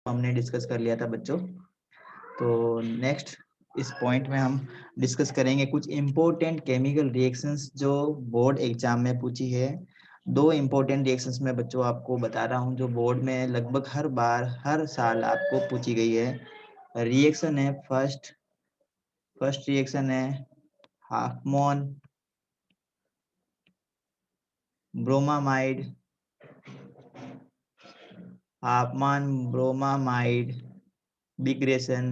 हमने डिस्कस कर लिया था बच्चों। तो नेक्स्ट इस पॉइंट में हम डिस्कस करेंगे कुछ इम्पोर्टेंट केमिकल रिएक्शंस जो बोर्ड एग्जाम में पूछी है। दो इम्पोर्टेंट रिएक्शंस में बच्चों आपको बता रहा हूँ जो बोर्ड में लगभग हर बार हर साल आपको पूछी गई है। रिएक्शन है फर्स्ट रिएक्शन है Hoffmann bromamide, Hoffmann bromamide degradation,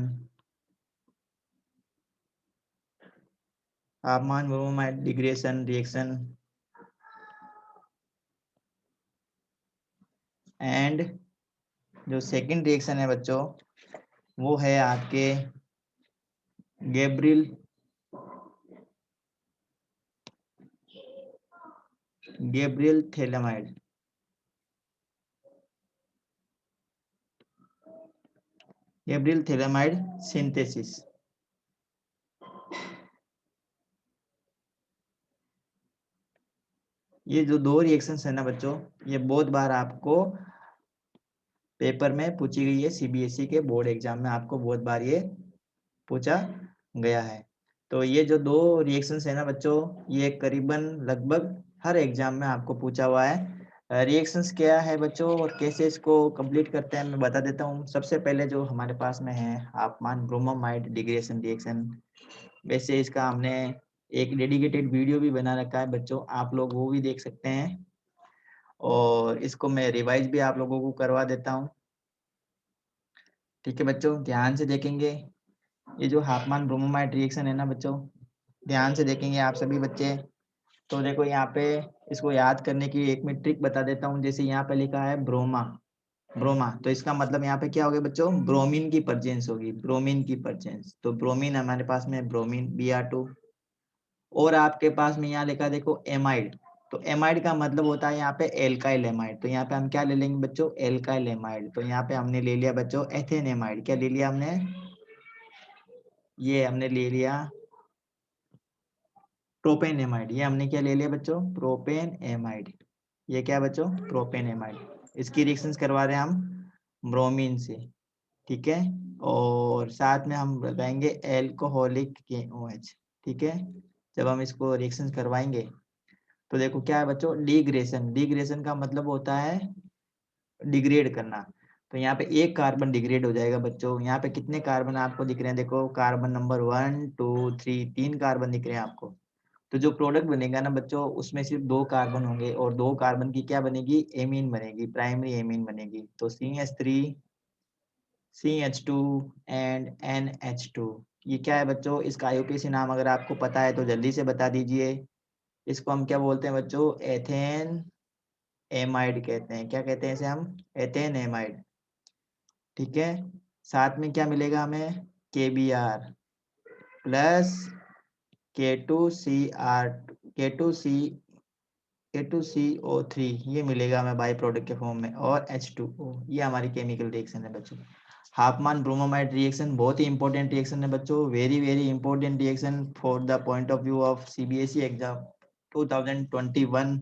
Hoffmann bromamide degradation reaction and जो सेकंड रिएक्शन है बच्चों वो है आपके Gabriel phthalimide. Gabriel phthalimide synthesis. ये जो दो रिएक्शंस है ना बच्चों ये बहुत बार आपको पेपर में पूछी गई है। सीबीएसई के बोर्ड एग्जाम में आपको बहुत बार ये पूछा गया है। तो ये जो दो रिएक्शंस है ना बच्चों ये करीबन लगभग हर एग्जाम में आपको पूछा हुआ है। रिएक्शंस क्या है बच्चों और कैसे इसको कंप्लीट करते हैं मैं बता देता हूँ। सबसे पहले जो हमारे पास में है हाफमान ब्रोमामाइड डिग्रेशन रिएक्शन। वैसे इसका हमने एक डेडिकेटेड वीडियो भी बना रखा है बच्चों, आप लोग वो भी देख सकते हैं और इसको मैं रिवाइज भी आप लोगों को करवा देता हूँ। ठीक है बच्चों, ध्यान से देखेंगे। ये जो हाफमान ब्रोमामाइड रिएक्शन है ना बच्चों ध्यान से देखेंगे आप सभी बच्चे। तो देखो यहाँ पे इसको याद करने की एक मैं ट्रिक बता देता हूँ। जैसे यहाँ पे लिखा है ब्रोमा तो इसका मतलब यहाँ पे क्या हो गया बच्चों ब्रोमीन की प्रेजेंस होगी, ब्रोमीन की प्रेजेंस। तो ब्रोमीन हमारे पास में ब्रोमीन Br2। और आपके पास में यहाँ लिखा देखो एमाइड। तो एमाइड का मतलब होता है यहाँ पे एल्काइल एमाइड। तो यहाँ पे हम क्या ले लेंगे बच्चों एल्काइल एमाइड। तो यहाँ पे हमने ले लिया बच्चों एथेन एमाइड। क्या ले लिया हमने, ये हमने ले लिया प्रोपेन एमाइड। ये हमने क्या ले लिया बच्चों प्रोपेन एमाइड। ये क्या बच्चों प्रोपेन एमाइड। इसकी रिएक्शंस करवा रहे हैं हम ब्रोमीन से। ठीक है, और साथ में हम लगाएंगे एल्कोहलिक KOH। ठीक है, जब हम इसको रिएक्शंस करवाएंगे तो देखो क्या है बच्चों डिग्रेशन का मतलब होता है डिग्रेड करना। तो यहाँ पे एक कार्बन डिग्रेड हो जाएगा बच्चों। यहाँ पे कितने कार्बन आपको दिख रहे हैं, देखो कार्बन नंबर 1 2 3 तीन कार्बन दिख रहे हैं आपको। तो जो प्रोडक्ट बनेगा ना बच्चों उसमें सिर्फ दो कार्बन होंगे और दो कार्बन की क्या बनेगी एमीन बनेगी, प्राइमरी एमीन बनेगी। तो CH3 CH2 एंड NH2। ये क्या है बच्चों इसका IUPAC नाम अगर आपको पता है तो जल्दी से बता दीजिए। इसको हम क्या बोलते हैं बच्चों एथेन एमाइड कहते हैं। क्या कहते हैं इसे हम एथेन एमाइड। ठीक है, साथ में क्या मिलेगा हमें KBr plus K2CR K2C K2CO3 ये मिलेगा हमें बाई प्रोडक्ट के फॉर्म में और H2O। ये हमारी केमिकल रिएक्शन है बच्चों। हाफमान ब्रोमामाइड रिएक्शन बहुत ही इंपॉर्टेंट रिएक्शन है बच्चों, very very important reaction for the point of view of CBSE exam 2021।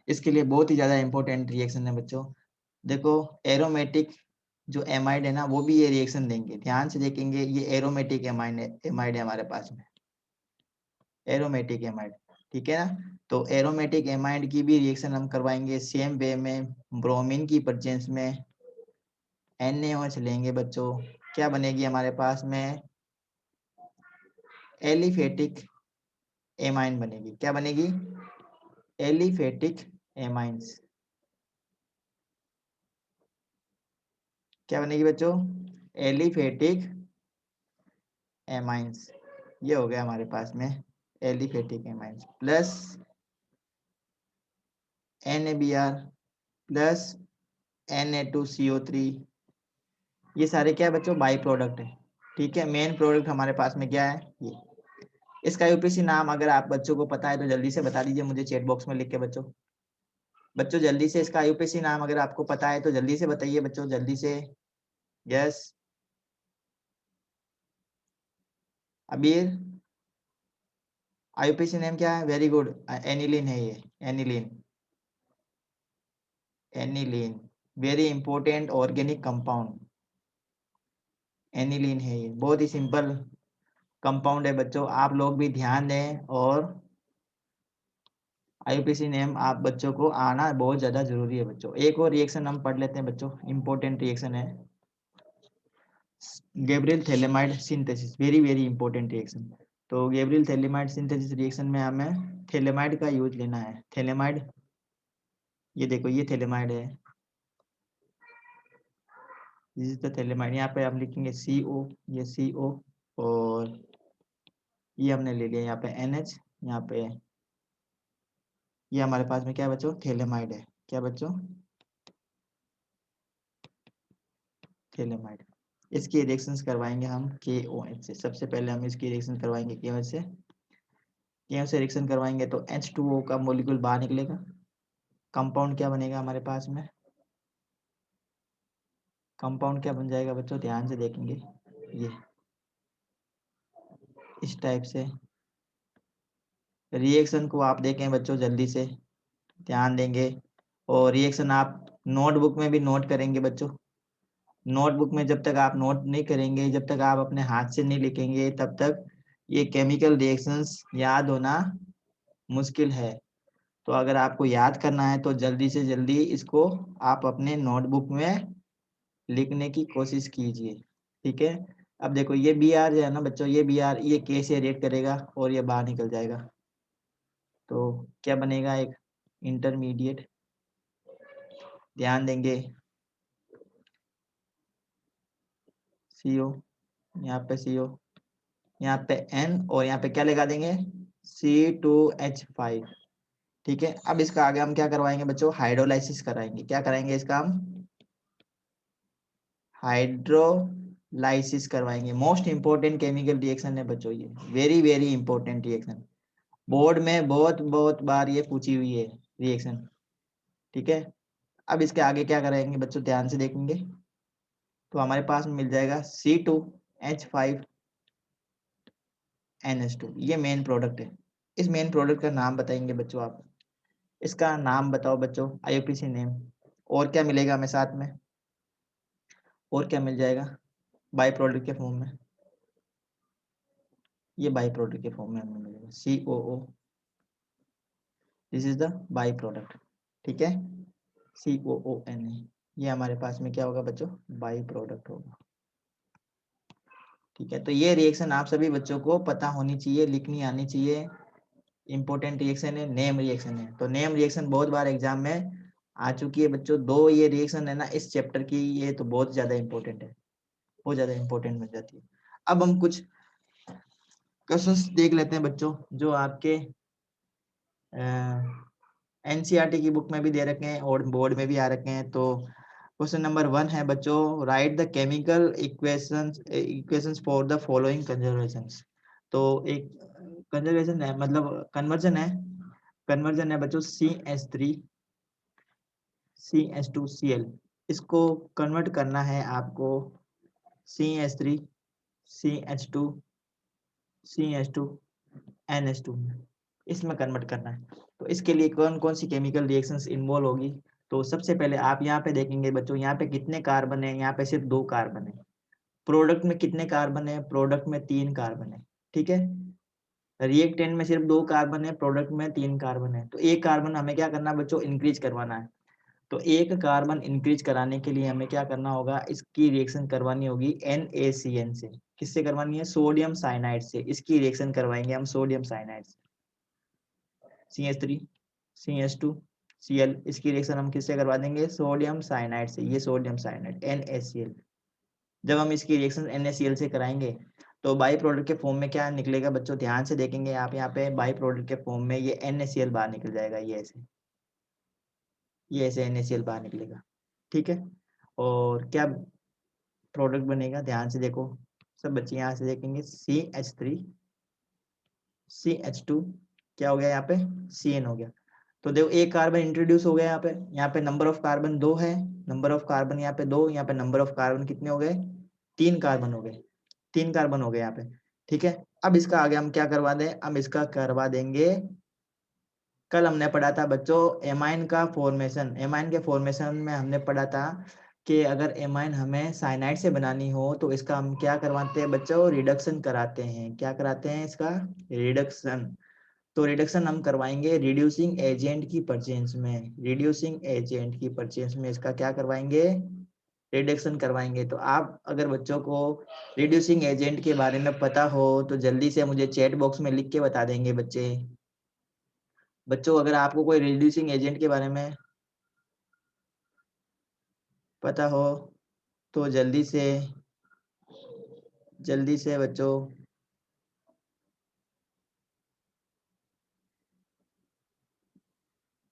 इसके लिए बहुत ही ज्यादा इंपॉर्टेंट रिएक्शन है बच्चों। देखो एरोमेटिक जो एमाइड है ना वो भी ये रिएक्शन देंगे, ध्यान से देखेंगे। ये एरोमेटिक एमाइड है हमारे पास में एरोमेटिक एमाइड। ठीक है ना, तो एरोमेटिक एमाइड की भी रिएक्शन हम करवाएंगे सेम वे में। ब्रोमीन की प्रेजेंस में NaOH लेंगे बच्चों। क्या बनेगी हमारे पास में एलिफेटिक एमाइन बनेगी। क्या बनेगी एलिफेटिक एमाइंस। क्या बनेगी बच्चों एलिफेटिक एमाइंस। ये हो गया हमारे पास में aliphatic amines plus NaBr plus Na2CO3। ये सारे क्या है बच्चों बाई प्रोडक्ट है। ठीक है, मेन प्रोडक्ट हमारे पास में क्या है ये। इसका यूपीसी नाम अगर आप बच्चों को पता है तो जल्दी से बता दीजिए मुझे चैट बॉक्स में लिख के। बच्चों बच्चों जल्दी से इसका यूपीसी नाम अगर आपको पता है तो जल्दी से बताइए बच्चों, जल्दी से। यस अबीर, आईयूपीसी नेम क्या है, वेरी गुड एनिलीन है ये aniline. Aniline very important organic compound aniline है। ये बहुत ही सिंपल कंपाउंड है बच्चों, आप लोग भी ध्यान दें और आईयूपीएसी नेम आप बच्चों को आना बहुत ज़्यादा जरूरी है बच्चों। एक और रिएक्शन हम पढ़ लेते हैं बच्चों, इंपॉर्टेंट रिएक्शन है Gabriel phthalimide synthesis, very very important reaction. तो गैब्रियल थैलेमाइड सिंथेसिस रिएक्शन में हमें थैलेमाइड का यूज लेना है। थैलेमाइड, ये देखो ये थैलेमाइड है, दिस इज द थैलेमाइड। यहाँ पे हम लिखेंगे CO, ये CO, और ये हमने ले लिया यहाँ पे NH, यहाँ पे ये हमारे पास में क्या है बच्चों, थैलेमाइड है। क्या बच्चों, थैलेमाइड। इसकी रिएक्शंस करवाएंगे हम KOH से। सबसे पहले हम इसकी रिएक्शन करवाएंगे KOH से। KOH से रिएक्शन करवाएंगे तो H2O का मॉलिक्यूल बाहर निकलेगा। कंपाउंड क्या बनेगा हमारे पास में, कंपाउंड क्या बन जाएगा बच्चों, ध्यान से देखेंगे ये इस टाइप से। रिएक्शन को आप देखें बच्चों जल्दी से, ध्यान देंगे, और रिएक्शन आप नोटबुक में भी नोट करेंगे बच्चों। नोटबुक में जब तक आप नोट नहीं करेंगे, जब तक आप अपने हाथ से नहीं लिखेंगे, तब तक ये केमिकल रिएक्शंस याद होना मुश्किल है। तो अगर आपको याद करना है तो जल्दी से जल्दी इसको आप अपने नोटबुक में लिखने की कोशिश कीजिए, ठीक है। अब देखो ये Br जो है ना बच्चों, ये Br ये K से रिएक्ट करेगा और ये बाहर निकल जाएगा। तो क्या बनेगा, एक इंटरमीडिएट, ध्यान देंगे CO, यहाँ पे CO, यहाँ पे N, और यहाँ पे क्या लगा देंगे C2H5, ठीक है। अब इसका आगे हम क्या करवाएंगे बच्चों, हाइड्रोलाइसिस कराएंगे। क्या कराएंगे इसका हम, हाइड्रोलाइसिस करवाएंगे। मोस्ट इंपोर्टेंट केमिकल रिएक्शन है बच्चों ये, very very important reaction. Board में बहुत बहुत बार ये पूछी हुई है रिएक्शन, ठीक है। अब इसके आगे क्या करेंगे बच्चों, ध्यान से देखेंगे तो हमारे पास में मिल जाएगा C2H5NH2, ये मेन प्रोडक्ट है। इस मेन प्रोडक्ट का नाम बताएंगे बच्चों आप, इसका नाम बताओ बच्चों, आईयूपीएसी नेम। और क्या मिलेगा हमें साथ में, और क्या मिल जाएगा बाई प्रोडक्ट के फॉर्म में, ये बाई प्रोडक्ट के फॉर्म में हमें मिलेगा COO, this is the by product, ठीक है। COONA, ये हमारे पास में क्या होगा बच्चों, बाई प्रोडक्ट होगा, ठीक है। तो ये रिएक्शन आप सभी बच्चों को पता होनी चाहिए, लिखनी आनी चाहिए। इंपॉर्टेंट रिएक्शन है, नेम रिएक्शन है। तो नेम रिएक्शन बहुत बार एग्जाम में आ चुकी है बच्चों, दो ये रिएक्शन है ना इस चैप्टर की, ये तो बहुत ज्यादा इंपॉर्टेंट है, बहुत ज्यादा इंपॉर्टेंट बन जाती है। अब हम कुछ क्वेश्चंस देख लेते हैं बच्चों, जो आपके एनसीईआरटी की बुक में भी दे रखे हैं और बोर्ड में भी आ रखे हैं। तो क्वेश्चन नंबर 1 है बच्चों, right the chemical equations for the following conservations. तो एक कंजर्वेशन है, मतलब कन्वर्जन है बच्चों, CH3CH2Cl, इसको कन्वर्ट करना है आपको CH3CH2NH2 में, इसमें कन्वर्ट करना है। तो इसके लिए कौन कौन सी केमिकल रिएक्शंस इन्वॉल्व होगी। तो सबसे पहले आप यहाँ पे देखेंगे बच्चों, यहाँ पे कितने कार्बन है, यहाँ पे सिर्फ 2 कार्बन है। प्रोडक्ट में कितने कार्बन है, प्रोडक्ट में 3 कार्बन है, ठीक है। रिएक्टेंट में सिर्फ 2 कार्बन है, प्रोडक्ट में 3 कार्बन है। तो एक कार्बन हमें क्या करना है बच्चों, इंक्रीज करवाना है। तो एक कार्बन इंक्रीज कराने के लिए हमें क्या करना होगा, इसकी रिएक्शन करवानी होगी NaCN से। किससे करवानी है, सोडियम साइनाइड से। इसकी रिएक्शन करवाएंगे हम सोडियम साइनाइड से, CH3CH2Cl, इसकी रिएक्शन हम किससे करवा देंगे, सोडियम साइनाइड से। ये सोडियम साइनाइड NaCl, जब हम इसकी रिएक्शन NaCl से कराएंगे तो बाई प्रोडक्ट के फॉर्म में क्या निकलेगा बच्चों, ध्यान से देखेंगे आप, यहाँ पे बाई प्रोडक्ट के फॉर्म में ये NaCl बाहर निकल जाएगा, ये ऐसे NaCl बाहर निकलेगा, ठीक है। और क्या प्रोडक्ट बनेगा, ध्यान से देखो सब बच्चे, यहाँ से देखेंगे CH3CH2, क्या हो गया यहाँ पे CN हो गया। तो देखो एक कार्बन इंट्रोड्यूस हो गया यहाँ पे नंबर ऑफ कार्बन 2 है, नंबर ऑफ कार्बन यहाँ पे 2, यहाँ पे नंबर ऑफ कार्बन कितने हो गए, 3 कार्बन हो गए, 3 कार्बन हो गए यहाँ पे, ठीक है। अब इसका आगे हम क्या करवा दें, हम इसका करवा देंगे कल हमने पढ़ा था बच्चों एमाइन का फॉर्मेशन। एमाइन के फॉर्मेशन में हमने पढ़ा था कि अगर एमाइन हमें साइनाइड से बनानी हो तो इसका हम क्या करवाते हैं बच्चों, रिडक्शन कराते हैं। क्या कराते हैं इसका, रिडक्शन। तो रिडक्शन हम करवाएंगे रिड्यूसिंग एजेंट की परचेंज में। रिड्यूसिंग एजेंट की परचेंज में इसका क्या करवाएंगे, रिडक्शन करवाएंगे। तो आप अगर बच्चों को रिड्यूसिंग एजेंट के बारे में पता हो तो जल्दी से मुझे चैट बॉक्स में लिख के बता देंगे बच्चे। बच्चों अगर आपको कोई रिड्यूसिंग एजेंट के बारे में पता हो तो जल्दी से बच्चों,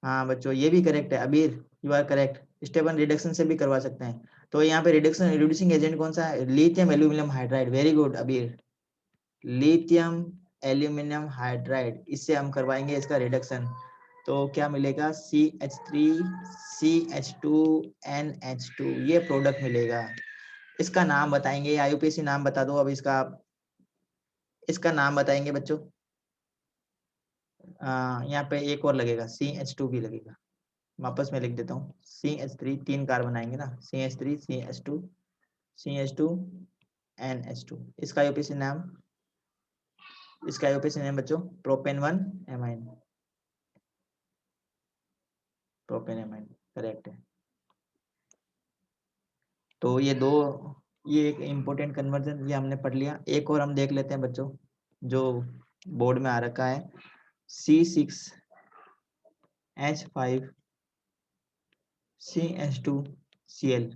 हाँ बच्चों ये भी करेक्ट है अबीर, यू आर करेक्ट। स्टेपन रिडक्शन से भी करवा सकते हैं। तो यहाँ पे रिड्यूसिंग एजेंट कौन सा है, lithium aluminium hydride. Very good अबीर, लिथियम एल्यूमिनियम हाइड्राइड, इससे हम करवाएंगे इसका रिडक्शन। तो क्या मिलेगा, CH3 CH2NH2, ये प्रोडक्ट मिलेगा। इसका नाम बताएंगे, IUPAC नाम बता दो अब इसका, इसका नाम बताएंगे बच्चों। यहाँ पे एक और लगेगा, CH2 भी लगेगा। वापस मैं लिख देता हूँ, CH3 तीन कार्बन आएंगे ना, CH3 CH2 CH2 NH2। इसका IUPAC नाम, इसका IUPAC नाम बच्चों propane 1 amine. Propane amine correct है। तो ये दो, ये एक इम्पोर्टेंट कन्वर्जन ये हमने पढ़ लिया। एक और हम देख लेते हैं बच्चों जो बोर्ड में आ रखा है, C6H5 CH2Cl।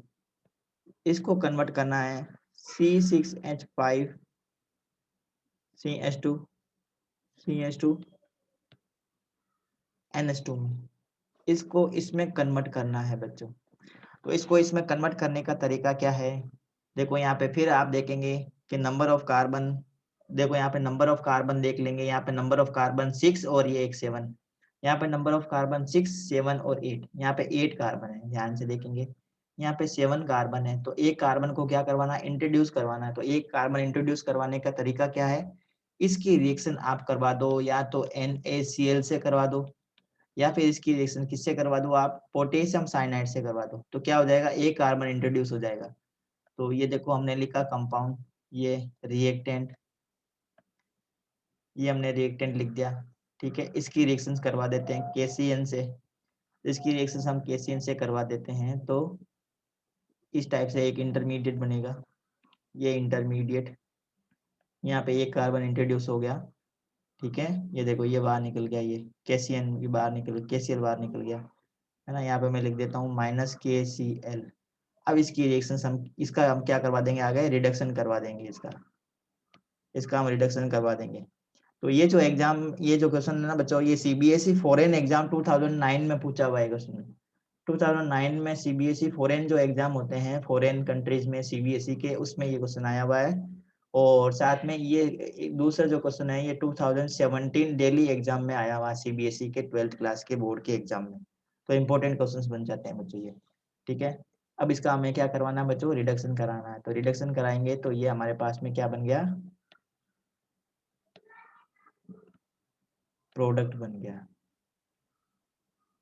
इसको कन्वर्ट करना है C6H5 CH2 CH2 NH2 में। इसको इसमें कन्वर्ट करना है बच्चों। तो इसको इसमें कन्वर्ट करने का तरीका क्या है, देखो यहाँ पे फिर आप देखेंगे कि नंबर ऑफ कार्बन, देखो यहाँ पे नंबर ऑफ कार्बन देख लेंगे। यहाँ पे नंबर ऑफ कार्बन 6 और ये एक 7। यहाँ पे नंबर ऑफ कार्बन 6 7 और 8। यहाँ पे 8 कार्बन है, ध्यान से देखेंगे। यहाँ पे 7 कार्बन है, तो एक कार्बन को क्या करवाना है, इंट्रोड्यूस करवाना है। तो एक कार्बन इंट्रोड्यूस करवाने का तरीका क्या है, इसकी रिएक्शन आप करवा दो, या तो NaCl से करवा दो, या फिर इसकी रिएक्शन किससे करवा दो आप, पोटेशियम साइनाइड से करवा दो। तो क्या हो जाएगा, एक कार्बन इंट्रोड्यूस हो जाएगा। तो ये देखो हमने लिखा कंपाउंड, ये रिएक्टेंट, ये हमने रिएक्टेंट लिख दिया। ठीक है, इसकी रिएक्शंस करवा देते हैं KCN से। इसकी रिएक्शंस हम KCN से करवा देते हैं तो इस टाइप से एक इंटरमीडिएट बनेगा। ये इंटरमीडिएट, यहाँ पे एक कार्बन इंट्रोड्यूस हो गया। ठीक है, ये देखो ये बाहर निकल गया, ये KCN भी बाहर निकल, KCl बाहर निकल गया, है ना। यहाँ पे मैं लिख देता हूँ -KCl। अब इसकी रिएक्शन हम, इसका हम क्या करवा देंगे, आगे रिडक्शन करवा देंगे इसका, इसका हम रिडक्शन करवा देंगे। तो ये जो एग्जाम, ये जो क्वेश्चन है ना बच्चों, ये CBSE फॉरेन एग्जाम 2009 में पूछा हुआ है क्वेश्चन। 2009 में CBSE फॉरेन जो एग्जाम होते हैं फॉरेन कंट्रीज में CBSE के, उसमें ये क्वेश्चन आया हुआ है। और साथ में ये दूसरा जो क्वेश्चन है ये 2017 दिल्ली एग्जाम में आया हुआ CBSE के 12th क्लास के बोर्ड के एग्जाम में। तो इंपॉर्टेंट क्वेश्चंस बन जाते हैं बच्चों ये। ठीक है, अब इसका हमें क्या करवाना है बच्चों, रिडक्शन कराना है। तो रिडक्शन कराएंगे तो ये हमारे पास में क्या बन गया, प्रोडक्ट बन गया।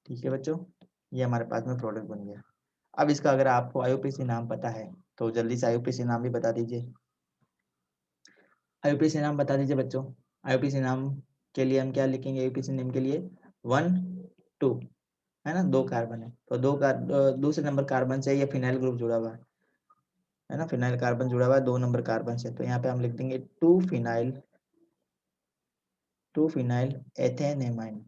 ठीक है बच्चों, ये हमारे पास में प्रोडक्ट बन गया। अब इसका अगर आपको IUPAC नाम पता है तो जल्दी से IUPAC नाम भी बता दीजिए। IUPAC नाम बता दीजिए बच्चों। IUPAC नाम के लिए हम क्या लिखेंगे, IUPAC नेम के लिए 1 2, है ना, 2 कार्बन है तो दूसरे नंबर कार्बन से ये फिनाइल ग्रुप जुड़ा हुआ है ना, फिनाइल कार्बन जुड़ा हुआ है 2 नंबर कार्बन से। तो यहाँ पे हम लिख देंगे 2 phenyl ethane amine,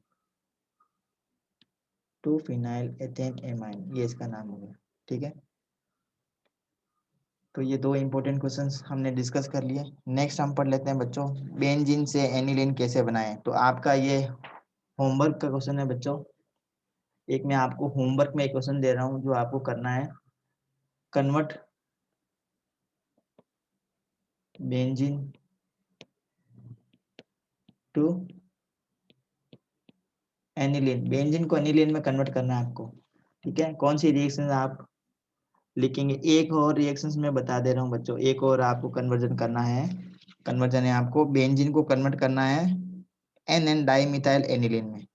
2 phenyl ethane amine, ये इसका नाम हो गया। ठीक है, तो ये दो इंपॉर्टेंट क्वेश्चंस हमने डिस्कस कर लिए। नेक्स्ट हम पढ़ लेते हैं बच्चों, बेंजीन से एनिलीन कैसे बनाएं। तो आपका ये होमवर्क का क्वेश्चन है बच्चों। एक मैं आपको होमवर्क में एक क्वेश्चन दे रहा हूँ जो आपको करना है, convert benzene to aniline. Benzene को एनिलीन में कन्वर्ट करना है आपको। ठीक है, कौन सी रिएक्शन आप लिखेंगे, एक और रिएक्शंस में बता दे रहा हूँ बच्चों, एक और आपको कन्वर्जन करना है। कन्वर्जन है आपको बेंजीन को कन्वर्ट करना है NN डाई मिथाइल एनिलीन में।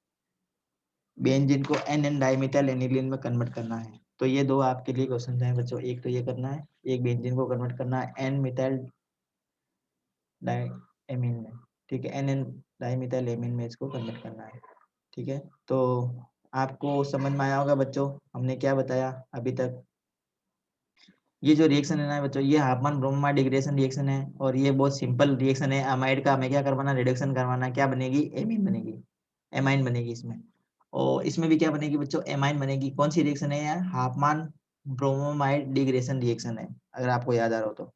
बेंजीन को एन डाइमिथाइल एनिलीन में कन्वर्ट करना है। तो ये दो आपके लिए क्वेश्चन हैं बच्चों, एक तो ये करना है, एक बेंजीन को कन्वर्ट करना है एन मिथाइल डाइमीन में, ठीक है, एन डाइमिथाइल एमीन में इसको कन्वर्ट करना है, ठीक है। तो आपको समझ में आया होगा बच्चों हमने क्या बताया अभी तक। ये जो रिएक्शन है ना बच्चों, ये हाफमैन ब्रोमाइड डिग्रेडेशन रिएक्शन है, और ये बहुत सिंपल रिएक्शन है। अमाइड का हमें क्या करवाना, रिडक्शन करवाना, क्या बनेगी, एमीन बनेगी, एमाइन बनेगी इसमें। और इसमें भी क्या बनेगी बच्चों, एमाइन बनेगी। कौन सी रिएक्शन है यार, हाफमैन ब्रोमाइड डिग्रेडेशन रिएक्शन है, अगर आपको याद आ रहा हो तो।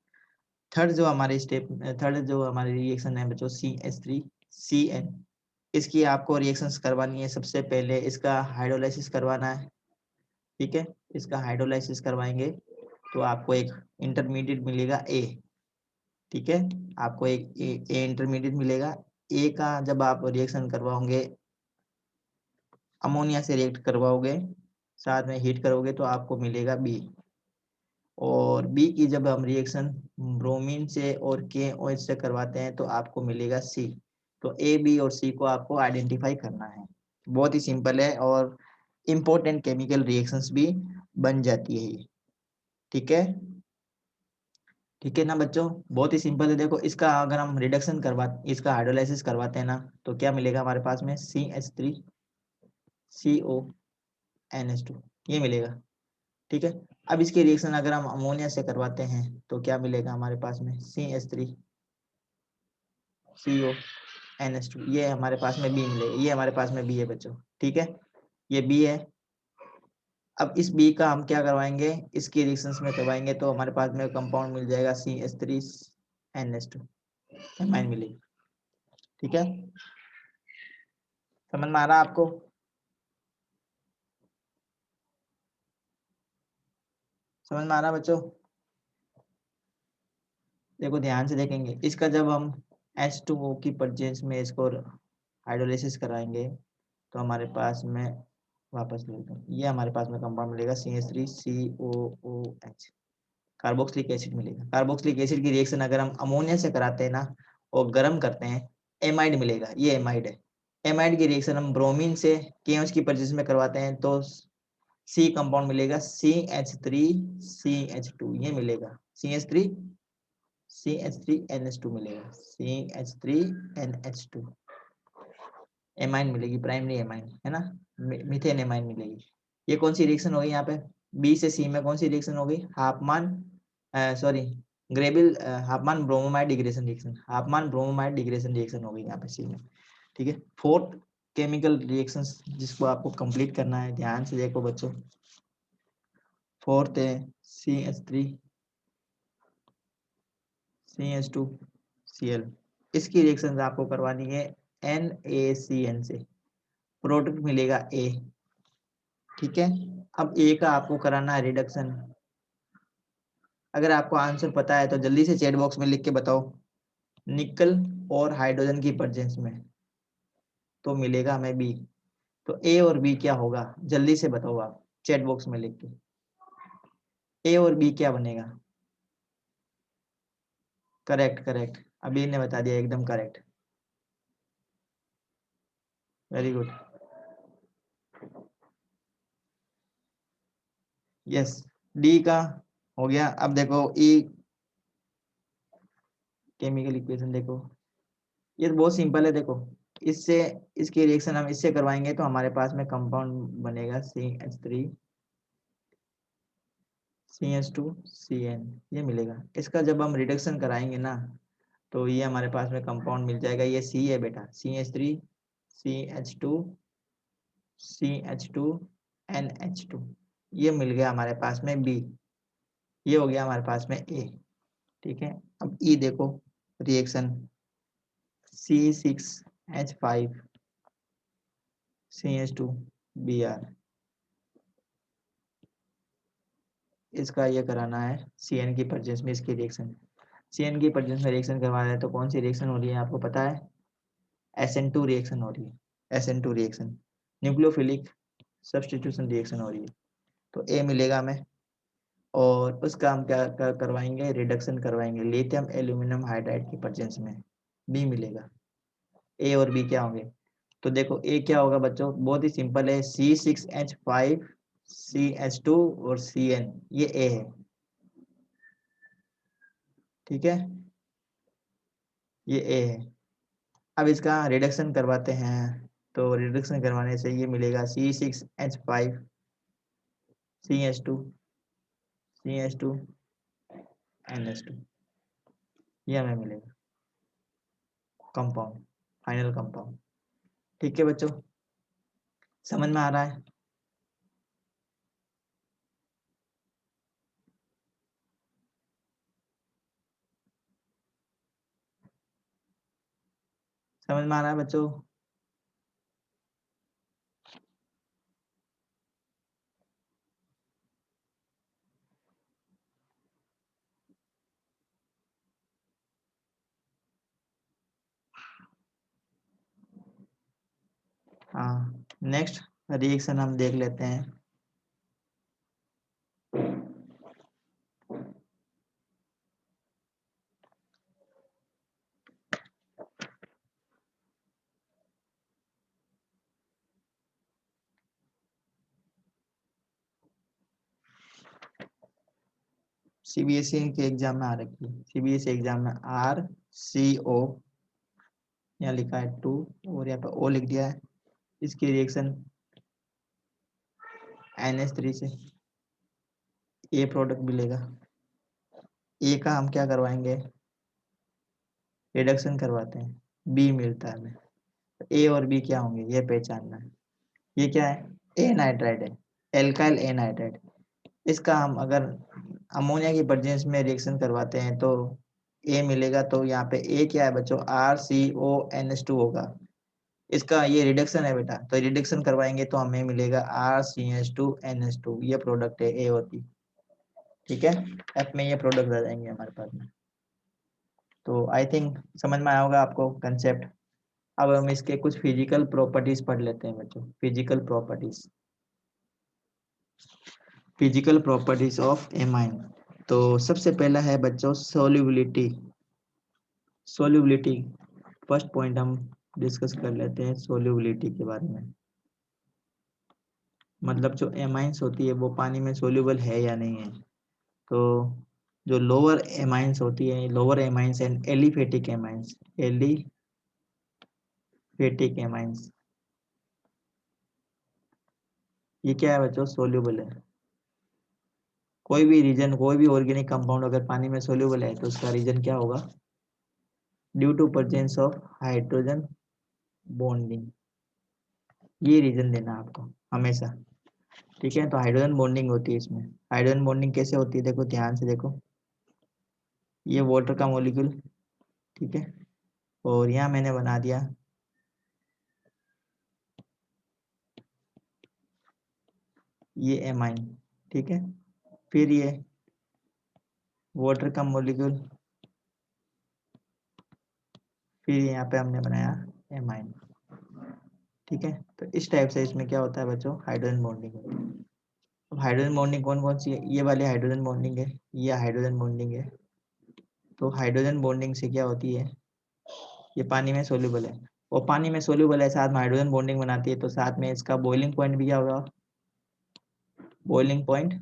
थर्ड जो हमारी रिएक्शन है बच्चों, CH3CN। इसकी आपको रिएक्शंस करवानी है। सबसे पहले इसका हाइड्रोलाइसिस करवाना है, ठीक है। इसका हाइड्रोलाइसिस करवाएंगे तो आपको एक इंटरमीडिएट मिलेगा ए, ठीक है। आपको एक ए इंटरमीडिएट मिलेगा। ए का जब आप रिएक्शन करवाओगे, अमोनिया से रिएक्ट करवाओगे, साथ में हीट करोगे, तो आपको मिलेगा बी। और बी की जब हम रिएक्शन ब्रोमीन से और KOH से करवाते हैं तो आपको मिलेगा सी। तो ए, बी और सी को आपको आइडेंटिफाई करना है। बहुत ही सिंपल है, और इम्पोर्टेंट केमिकल रिएक्शंस भी बन जाती है ये, ठीक है। ठीक है ना बच्चों, बहुत ही सिंपल है। देखो इसका अगर हम रिडक्शन इसका हाइड्रोलाइसिस करवाते हैं ना, तो क्या मिलेगा हमारे पास में, CH3CONH2, ये मिलेगा, ठीक है। अब इसकी रिएक्शन अगर हम अमोनिया से करवाते हैं तो क्या मिलेगा हमारे पास में, CH3CONH2, ये हमारे पास में बी मिलेगा, ये हमारे पास में बी है बच्चों, ठीक है, ये बी है। अब इस बी का हम क्या करवाएंगे, इसकी रिएक्शंस में करवाएंगे तो हमारे पास में कंपाउंड मिल जाएगा CH3NH2, एमाइन मिलेगी, ठीक है। समझ में आ रहा आपको, समझ में आ रहा बच्चों। देखो ध्यान से देखेंगे, इसका जब हम H2O की प्रेजेंस में इसको हाइड्रोलाइसिस कराएंगे तो हमारे पास में, वापस लेते हैं, ये हमारे पास में कंपाउंड मिलेगा CH3COOH, कार्बोक्सिलिक एसिड मिलेगा। कार्बोक्सिलिक एसिड की रिएक्शन अगर हम अमोनिया से कराते हैं ना और गर्म करते हैं, एमाइड मिलेगा, ये एमाइड है। एमाइड की रिएक्शन हम ब्रोमीन से KOH की प्रेजेंस में करवाते हैं तो सी कंपाउंड मिलेगा CH3CH2, ये मिलेगा, CH3NH2 मिलेगा, CH3NH2 एमाइन मिलेगी, प्राइमरी एमाइन है ना, मीथेन एमाइन मिलेगी। ये कौन सी रिएक्शन होगी यहाँ पे, बी से सी में कौन सी रिएक्शन होगी, Hopman sorry ग्रेबिल Hopman bromamide degradation reaction, Hopman bromamide degradation reaction होगी यहाँ पे सी में, ठीक है। फोर्थ केमिकल रिएक्शंस जिसको आपको कंप्लीट करना है, ध्यान से देखो बच्चों। फोर्थ है CH3CH2Cl, इसकी रिएक्शन आपको करवानी है NaCN से, प्रोडक्ट मिलेगा ए, ठीक है। अब ए का आपको कराना है रिडक्शन। अगर आपको आंसर पता है तो जल्दी से चैट बॉक्स में लिख के बताओ, निकल और हाइड्रोजन की प्रेजेंस में तो मिलेगा हमें बी। तो ए और बी क्या होगा, जल्दी से बताओ आप चैट बॉक्स में लिख के, ए और बी क्या बनेगा। करेक्ट करेक्ट, अभी ने बता दिया, एकदम correct, very good, yes, D का हो गया। अब देखो ई केमिकल इक्वेशन देखो, ये तो बहुत सिंपल है। देखो इससे, इसकी रिएक्शन हम इससे करवाएंगे तो हमारे पास में कंपाउंड बनेगा CH3CH2CN, ये मिलेगा। इसका जब हम रिडक्शन कराएंगे ना तो ये हमारे पास में कंपाउंड मिल जाएगा, ये सी है बेटा, CH3CH2NH2, ये मिल गया हमारे पास में बी, ये हो गया हमारे पास में ए, ठीक है। अब ई देखो रिएक्शन, C6H5CH2Br, इसका ये कराना है CN की प्रेजेंस में, इसकी रिएक्शन CN की प्रेजेंस में रिएक्शन करवा रहे हैं तो कौन सी रिएक्शन हो रही है आपको पता है, SN2 रिएक्शन हो रही है, SN2 reaction, nucleophilic substitution reaction हो रही है। तो ए मिलेगा हमें, और उसका हम क्या करवाएंगे, रिडक्शन करवाएंगे लिथियम एल्यूमिनियम हाइड्राइड की प्रेजेंस में, बी मिलेगा। ए और बी क्या होंगे, तो देखो ए क्या होगा बच्चों, बहुत ही सिंपल है, C6H5 CH2 और Cn, ये ए है, ठीक है, ये ए है। अब इसका रिडक्शन करवाते हैं, तो रिडक्शन करवाने से ये मिलेगा C6H5 CH2 ये हमें मिलेगा कंपाउंड, फाइनल कंपाउंड। ठीक है बच्चों, समझ में आ रहा है? समझ में आ रहा है बच्चों? हाँ, नेक्स्ट रिएक्शन हम देख लेते हैं। सीबीएसई के एग्जाम में आ रखी है, सीबीएसई एग्जाम में RCO यहाँ लिखा है 2 और यहाँ पे O लिख दिया है, इसकी रिएक्शन NH3 से ए प्रोडक्ट मिलेगा। ए का हम क्या करवाएंगे, रिडक्शन करवाते हैं, बी मिलता है हमें। ए और बी क्या होंगे ये पहचानना है। ये क्या है, ए नाइट्राइड है, एल्काइल ए नाइट्राइड। इसका हम अगर अमोनिया की प्रेजेंस में रिएक्शन करवाते हैं तो ए मिलेगा, तो यहाँ पे ए क्या है बच्चों, RCONH2 होगा। इसका ये रिडक्शन है बेटा, तो रिडक्शन करवाएंगे तो हमें मिलेगा RCH2NH2, ये प्रोडक्ट है ए और बी, ठीक है। एफ में ये प्रोडक्ट आ जाएंगे हमारे पास में। तो आई थिंक समझ में आया होगा आपको कंसेप्ट। अब हम इसके कुछ फिजिकल प्रॉपर्टीज पढ़ लेते हैं बच्चों, फिजिकल प्रॉपर्टीज ऑफ एमाइन। तो सबसे पहला है बच्चों सोल्यूबिलिटी। सोल्यूबिलिटी फर्स्ट पॉइंट हम डिस्कस कर लेते हैं सोल्यूबिलिटी के बारे में। मतलब जो एमाइंस होती है वो पानी में सोल्यूबल है या नहीं है। तो जो लोअर एमाइंस होती है, lower amines and aliphatic amines, aliphatic amines, ये क्या है बच्चों, सोल्यूबल है। कोई भी रीजन, कोई भी ऑर्गेनिक कंपाउंड अगर पानी में सोल्यूबल है तो उसका रीजन क्या होगा, due to presence of hydrogen bonding, ये रीजन देना आपको हमेशा, ठीक है। तो हाइड्रोजन बॉन्डिंग होती है इसमें। हाइड्रोजन बॉन्डिंग कैसे होती है, देखो ध्यान से देखो, ये वाटर का मॉलिक्यूल, ठीक है, और यहाँ मैंने बना दिया ये एमाइन, ठीक है। फिर ये वाटर का मॉलिक्यूल, फिर यहाँ पे हमने बनाया एमाइन, ठीक है। तो इस टाइप से इसमें क्या होता है बच्चों, हाइड्रोजन बॉन्डिंग होती है। अब हाइड्रोजन बॉन्डिंग कौन कौन सी है, ये वाली हाइड्रोजन बॉन्डिंग है, ये हाइड्रोजन बॉन्डिंग है। तो हाइड्रोजन बॉन्डिंग से क्या होती है, ये पानी में सोल्यूबल है, और पानी में सोल्यूबल है, साथ में हाइड्रोजन बॉन्डिंग बनाती है, तो साथ में इसका बॉइलिंग पॉइंट भी क्या होगा, बॉइलिंग पॉइंट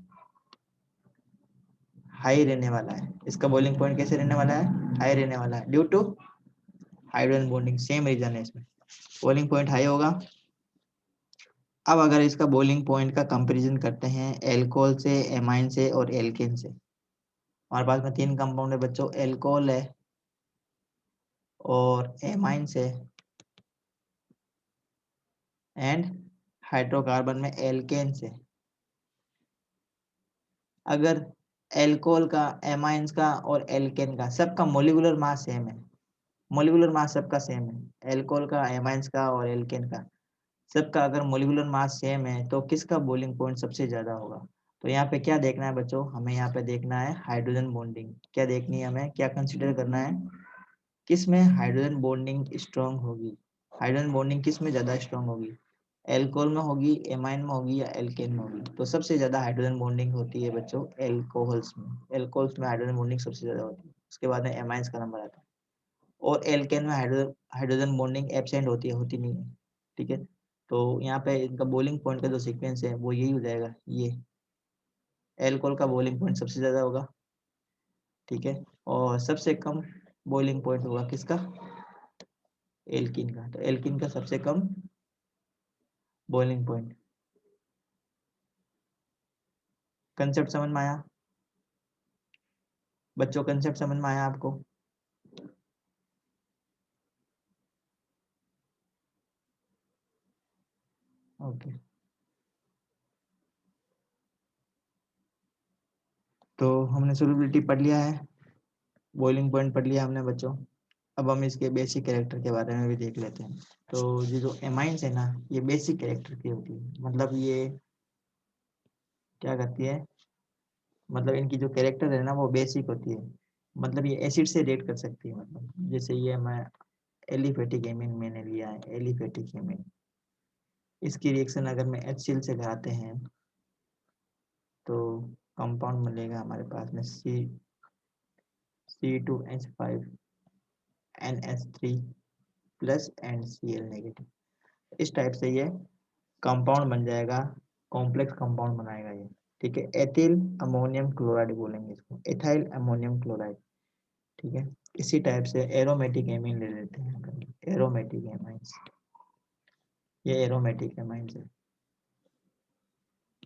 हाई रहने वाला है। इसका बॉइलिंग पॉइंट कैसे रहने वाला है, हाई रहने वाला है, due to hydrogen bonding, same reason है इसमें, बॉइलिंग पॉइंट हाई होगा। अब अगर इसका बॉइलिंग पॉइंट का कंपैरिजन करते हैं एल्कोहल से, एमाइन से और एल्केन से, हमारे पास में तीन कंपाउंड है बच्चों, एल्कोहल है और एमाइन से एंड हाइड्रोकार्बन में एल्केन से। अगर एल्कोहल का, एमाइंस का और एल्केन का सबका मोलिकुलर मास सेम है, मोलिकुलर मास सबका सेम है, एल्कोहल का, एमाइंस का और एल्केन का सबका अगर मोलिकुलर मास सेम है तो किसका बॉइलिंग पॉइंट सबसे ज्यादा होगा। तो यहाँ पे क्या देखना है बच्चों, हमें यहाँ पे देखना है हाइड्रोजन बॉन्डिंग, क्या देखनी है हमें, क्या कंसिडर करना है, किस में हाइड्रोजन बॉन्डिंग स्ट्रांग होगी, हाइड्रोजन बॉन्डिंग किस में ज्यादा स्ट्रांग होगी, एल्कोहल में होगी, एमाइन में होगी या एल्केन में होगी। तो सबसे ज्यादा हाइड्रोजन बॉन्डिंग होती है बच्चों एल्कोहल्स में, एल्कोहल्स में हाइड्रोजन बॉन्डिंग सबसे ज्यादा होती है, उसके बाद में एमाइंस का नंबर आता है। और एल्केन में हाइड्रोजन बॉन्डिंग एब्सेंट होती है, होती नहीं है। ठीक है। तो यहाँ पे इनका बॉइलिंग पॉइंट का जो सीक्वेंस है वो यही हो जाएगा, ये एल्कोहल का बॉइलिंग पॉइंट सबसे ज्यादा होगा, ठीक है, और सबसे कम बॉइलिंग पॉइंट होगा किसका, एल्किन का। तो एल्किन का सबसे कम बॉइलिंग पॉइंट। कंसेप्ट समझ में आया बच्चों, कंसेप्ट समझ में आया आपको? ओके, तो हमने सोलबिलिटी पढ़ लिया है, बॉइलिंग पॉइंट पढ़ लिया हमने बच्चों। अब हम इसके बेसिक कैरेक्टर के बारे में भी देख लेते हैं। तो ये जो एमाइंस है ना, ये बेसिक कैरेक्टर की होती है, मतलब ये क्या करती है, मतलब इनकी जो कैरेक्टर है ना वो बेसिक होती है, मतलब ये एसिड से रिएक्ट कर सकती है। मतलब जैसे ये मैं एलिफेटिक एमीन मैंने लिया है, एलिफेटिक एमीन, इसकी रिएक्शन अगर मैं HCl से कराते हैं तो कंपाउंड मिलेगा हमारे पास में C2H5NH3 प्लस NCl नेगेटिव। इस टाइप से ये कंपाउंड बन जाएगा, कॉम्प्लेक्स कंपाउंड बनाएगा ये, ठीक है। एथिल अमोनियम क्लोराइड बोलेंगे इसको, एथाइल अमोनियम क्लोराइड, ठीक है। इसी टाइप से एरोमेटिक एमीन ले लेते हैं, एरोमेटिक एमाइंस, ये एरोमेटिक एमाइंस है।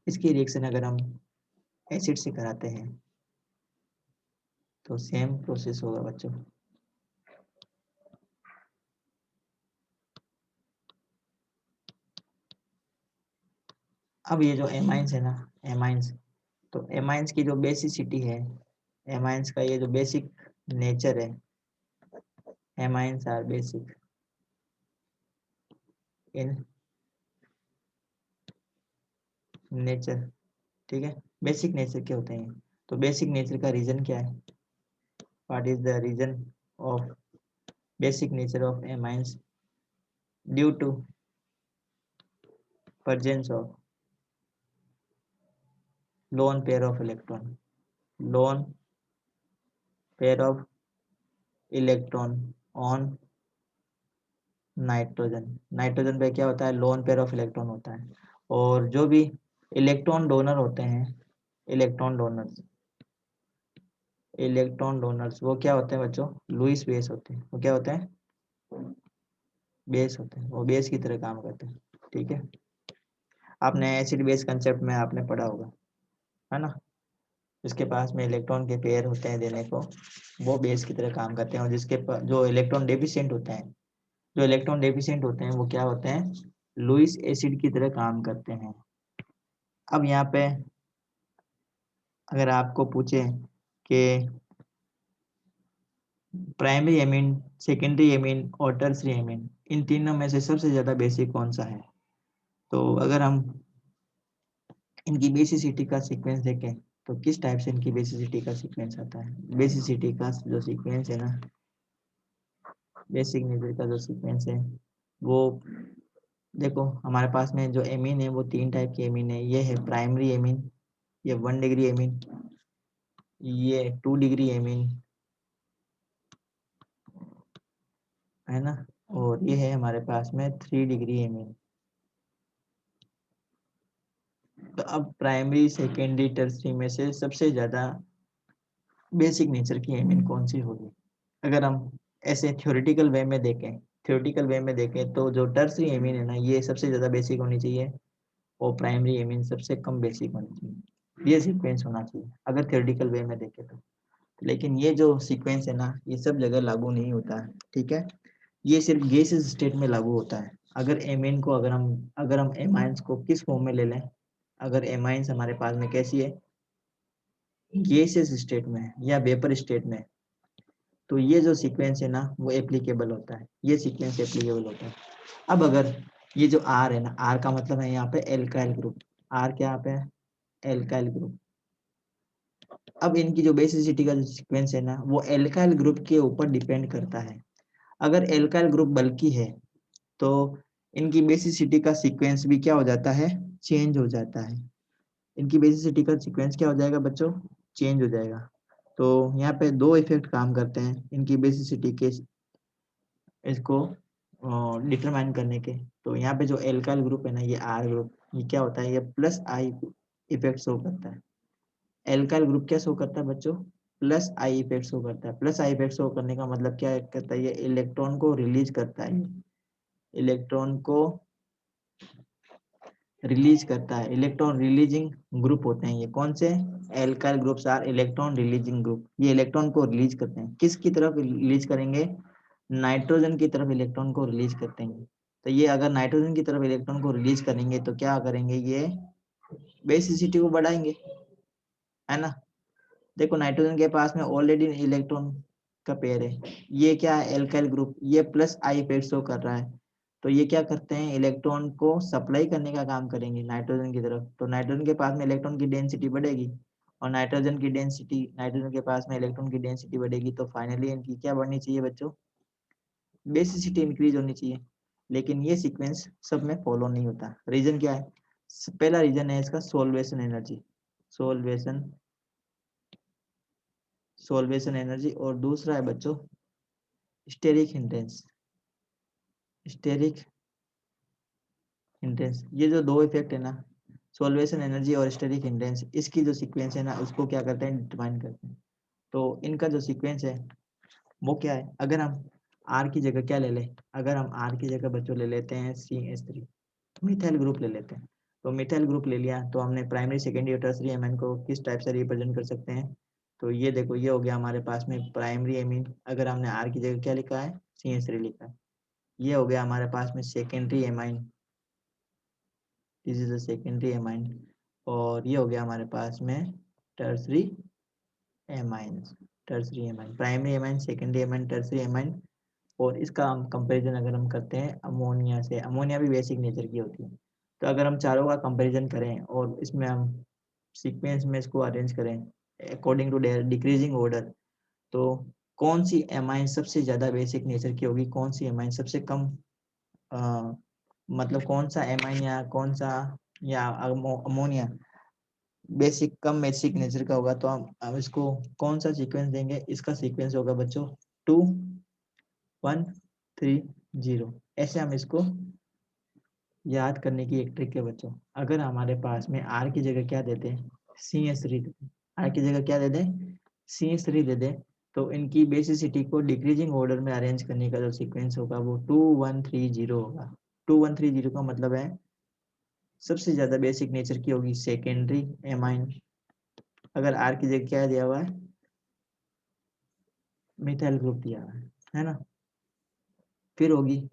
इसकी रिएक्शन अगर हम एसिड से कराते हैं तो सेम प्रोसेस होगा बच्चों। अब ये जो एमाइंस है ना, एमाइंस, तो एमाइंस की जो बेसिसिटी है, एमाइंस का ये जो बेसिक नेचर है, amines are basic in nature, ठीक है। बेसिक नेचर के होते हैं, तो बेसिक नेचर का रीजन क्या है, what is the reason of basic nature of amines, due to presence of lone pair of electron, lone pair of electron on nitrogen. Nitrogen पे क्या होता है, लोन पेयर ऑफ इलेक्ट्रॉन होता है, और जो भी इलेक्ट्रॉन डोनर होते हैं, इलेक्ट्रॉन डोनर्स, इलेक्ट्रॉन डोनर्स वो क्या होते हैं बच्चों, लुईस बेस होते हैं। वो क्या होते हैं, बेस होते हैं, वो बेस की तरह काम करते हैं, ठीक है। आपने एसिड बेस कंसेप्ट में आपने पढ़ा होगा, है ना। जिसके पास में इलेक्ट्रॉन के पेयर होते हैं देने को, वो बेस की तरह काम करते हैं, और जिसके पास जो इलेक्ट्रॉन डेफिशिएंट होते हैं, जो इलेक्ट्रॉन डेफिशिएंट होते हैं वो क्या होते हैं, लुईस एसिड की तरह काम करते हैं। अब यहाँ पे अगर आपको पूछे कि प्राइमरी एमीन, सेकेंडरी एमीन और टर्सरी एमीन, इन तीनों में से सबसे ज्यादा बेसिक कौन सा है, तो अगर हम इनकी बेसिसिटी का सीक्वेंस देखें तो किस टाइप से इनकी बेसिसिटी का सीक्वेंस आता है। बेसिसिटी का जो सीक्वेंस है ना, बेसिक नेचर का जो सीक्वेंस है वो देखो, हमारे पास में जो एमीन है वो तीन टाइप के एमीन है। ये है प्राइमरी एमीन, ये 1 डिग्री एमीन, ये 2 डिग्री एमीन, है ना, और ये है हमारे पास में 3 डिग्री एमीन। तो अब प्राइमरी सेकेंडरी टर्सरी में से सबसे ज्यादा बेसिक नेचर की एमीन कौन सी होगी, अगर हम ऐसे थ्योरेटिकल वे में देखें, थ्योरेटिकल वे में देखें तो जो टर्सरी एमीन है ना ये सबसे ज्यादा बेसिक होनी चाहिए, और प्राइमरी एमीन सबसे कम बेसिक होनी चाहिए। ये सीक्वेंस होना चाहिए अगर थ्योरेटिकल वे में देखें तो। लेकिन ये जो सीक्वेंस है ना ये सब जगह लागू नहीं होता है, ठीक है। ये सिर्फ गैसेस स्टेट में लागू होता है। अगर एमीन को अगर हम एमाइंस को किस फॉर्म में ले लें, अगर एमाइंस हमारे पास में कैसी है, गैसेस स्टेट में या वेपर स्टेट में, तो ये जो सीक्वेंस है ना वो एप्लीकेबल होता है, ये सीक्वेंस एप्लीकेबल होता है। अब अगर ये जो आर है ना, आर का मतलब है यहाँ पे एल्काइल ग्रुप, आर क्या यहाँ पे है, एल्काइल ग्रुप। अब इनकी जो बेसिसिटी का जो सीक्वेंस है ना वो एल्काइल ग्रुप के ऊपर डिपेंड करता है। अगर एल्काइल ग्रुप बल्कि है तो इनकी बेसिसिटी का सीक्वेंस भी क्या हो जाता है, चेंज हो जाता है। इनकी बेसिसिटी का सीक्वेंस क्या हो जाएगा बच्चों, चेंज हो जाएगा। तो यहाँ पे दो इफेक्ट काम करते हैं इनकी बेसिसिटी के, इसको डिटरमाइन करने के। तो यहाँ पे जो एल्काइल ग्रुप है ना, ये आर ग्रुप, ये क्या होता है, ये प्लस आई इफेक्ट शो करता है। एल्काइल ग्रुप क्या शो करता है बच्चों, प्लस आई इफेक्ट शो करता है। प्लस आई इफेक्ट शो करने का मतलब क्या करता है, ये इलेक्ट्रॉन को रिलीज करता है, इलेक्ट्रॉन को रिलीज करता है। इलेक्ट्रॉन रिलीजिंग ग्रुप होते हैं ये, कौन से, alkyl groups are electron releasing group. ये इलेक्ट्रॉन को रिलीज करते हैं, किसकी तरफ रिलीज करेंगे, नाइट्रोजन की तरफ इलेक्ट्रॉन को रिलीज करते हैं। तो ये अगर नाइट्रोजन की तरफ इलेक्ट्रॉन को रिलीज करेंगे तो क्या करेंगे, ये बेसिसिटी को बढ़ाएंगे, है ना। देखो नाइट्रोजन के पास में ऑलरेडी इलेक्ट्रॉन का पेयर है, ये क्या है, एल्काइल ग्रुप, ये प्लस आई पेयर शो कर रहा है। तो ये क्या करते हैं, इलेक्ट्रॉन को सप्लाई करने का काम करेंगे नाइट्रोजन की तरफ। तो नाइट्रोजन के पास में इलेक्ट्रॉन की डेंसिटी बढ़ेगी, और नाइट्रोजन के पास में इलेक्ट्रॉन की डेंसिटी बढ़ेगी, तो फाइनली इनकी क्या बढ़नी चाहिए बच्चों, बेसिसिटी इंक्रीज होनी चाहिए। लेकिन ये सीक्वेंस सब में फॉलो नहीं होता। रीजन क्या है, पहला रीजन है इसका solution energy, solution solution energy, और दूसरा है बच्चों स्टेरिक हिंड्रेंस, स्टेरिक हिंड्रेंस। ये जो दो इफेक्ट है ना, सोल्वेशन एनर्जी और स्टेरिक हिंड्रेंस, इसकी जो सीक्वेंस है ना, उसको क्या करते हैं, डिटरमाइन करते हैं। तो इनका जो सीक्वेंस है वो क्या है, अगर हम आर की जगह क्या ले लें, अगर हम आर की जगह बच्चों ले लेते हैं CH3, मिथाइल ग्रुप ले लेते हैं। तो मिथाइल ग्रुप ले लिया तो हमने प्राइमरी सेकेंडरी और टर्सरी एमाइन को किस टाइप से रिप्रेजेंट कर सकते हैं। तो ये देखो, ये हो गया हमारे पास में प्राइमरी एमीन, अगर हमने आर की जगह क्या लिखा है, CH3 लिखा है। ये हो गया हमारे पास में secondary amine, this is a secondary amine. और ये हो गया हमारे पास में tertiary amine, tertiary amine, primary amine, secondary amine, tertiary amine. और इसका हम कंपैरिजन अगर हम करते हैं अमोनिया से, अमोनिया भी बेसिक नेचर की होती है। तो अगर हम चारों का कंपैरिजन करें और इसमें हम सीक्वेंस में इसको अरेंज करें अकॉर्डिंग टू डिक्रीजिंग ऑर्डर, तो कौन सी एमाइन सबसे ज्यादा बेसिक नेचर की होगी, कौन सी एमाइन सबसे कम, मतलब कौन सा एमाइन या कौन सा, या अमोनिया बेसिक कम बेसिक नेचर का होगा। तो हम इसको कौन सा सीक्वेंस देंगे, इसका सीक्वेंस होगा बच्चों 2 1 3 0। ऐसे हम इसको याद करने की एक ट्रिक है बच्चों। अगर हमारे पास में आर की जगह क्या देते हैं, CH3 देते हैं, आर की जगह क्या दे दें, CH3 दे दें, तो इनकी बेसिसिटी को डिक्रीजिंग ऑर्डर में अरेंज करने का जो सीक्वेंस होगा वो 2 1 3 0 होगा। 2 1 3 0 का मतलब है सबसे ज्यादा बेसिक नेचर की होगी सेकेंडरी एमाइन, अगर आर की जगह क्या दिया हुआ है, मिथाइल ग्रुप दिया हुआ है ना। फिर होगी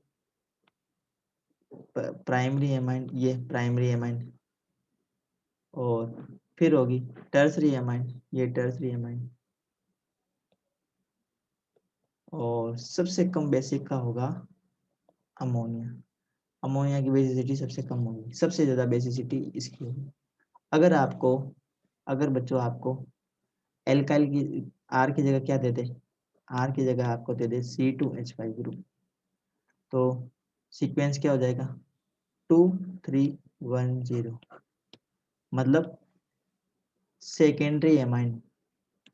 प्राइमरी एमाइन, ये प्राइमरी एमाइन, और फिर होगी टर्सरी एमाइन, ये टर्सरी एमाइन, और सबसे कम बेसिक का होगा अमोनिया। अमोनिया की बेसिसिटी सबसे कम होगी, सबसे ज्यादा बेसिसिटी इसकी होगी। अगर आपको, अगर बच्चों आपको एल्काइल की आर की जगह क्या दे दे, आर की जगह आपको दे दे C2H5 ग्रुप, तो सीक्वेंस क्या हो जाएगा 2 3 1 0, मतलब सेकेंडरी एमाइन,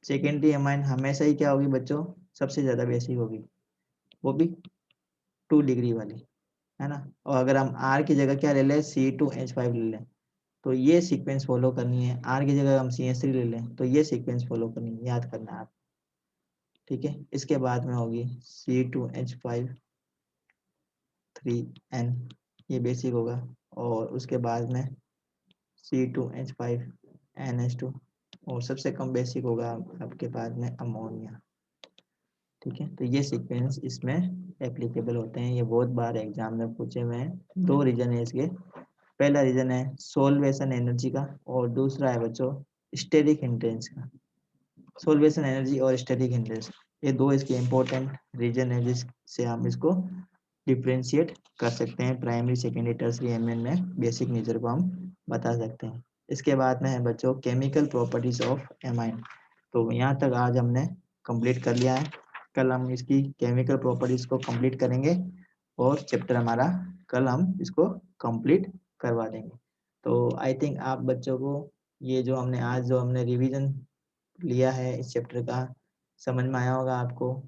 सेकेंडरी एमाइन हमेशा ही क्या होगी बच्चों, सबसे ज्यादा बेसिक होगी, वो भी 2 डिग्री वाली, है ना। और अगर हम आर की जगह क्या ले लें, C2H5 ले लें, तो ये सीक्वेंस फॉलो करनी है। आर की जगह हम CH3 ले लें तो ये सीक्वेंस फॉलो करनी है, याद करना है आप, ठीक है। इसके बाद में होगी C2H5 3N, ये बेसिक होगा, और उसके बाद में C2H5NH2, और सबसे कम बेसिक होगा आपके पास में अमोनिया, ठीक है। तो ये सीक्वेंस इसमें एप्लीकेबल होते हैं, ये बहुत बार एग्जाम में पूछे हुए हैं। दो रीजन है इसके, पहला रीजन है सोल्वेशन एनर्जी का, और दूसरा है बच्चों स्टेरिक हिंड्रेंस का। सोल्वेशन एनर्जी और स्टेरिक हिंड्रेंस, ये दो इसके इंपॉर्टेंट रीजन है जिससे हम इसको डिफ्रेंशिएट कर सकते हैं, प्राइमरी सेकेंडरी टर्सरी एमएन में बेसिक नेचर को हम बता सकते हैं। इसके बाद में है बच्चों केमिकल प्रॉपर्टीज ऑफ एमाइन। तो यहाँ तक आज हमने कंप्लीट कर लिया है, कल हम इसकी केमिकल प्रॉपर्टीज को कंप्लीट करेंगे, और चैप्टर हमारा कल हम इसको कंप्लीट करवा देंगे। तो आई थिंक आप बच्चों को ये जो हमने आज जो हमने रिवीजन लिया है इस चैप्टर का, समझ में आया होगा आपको।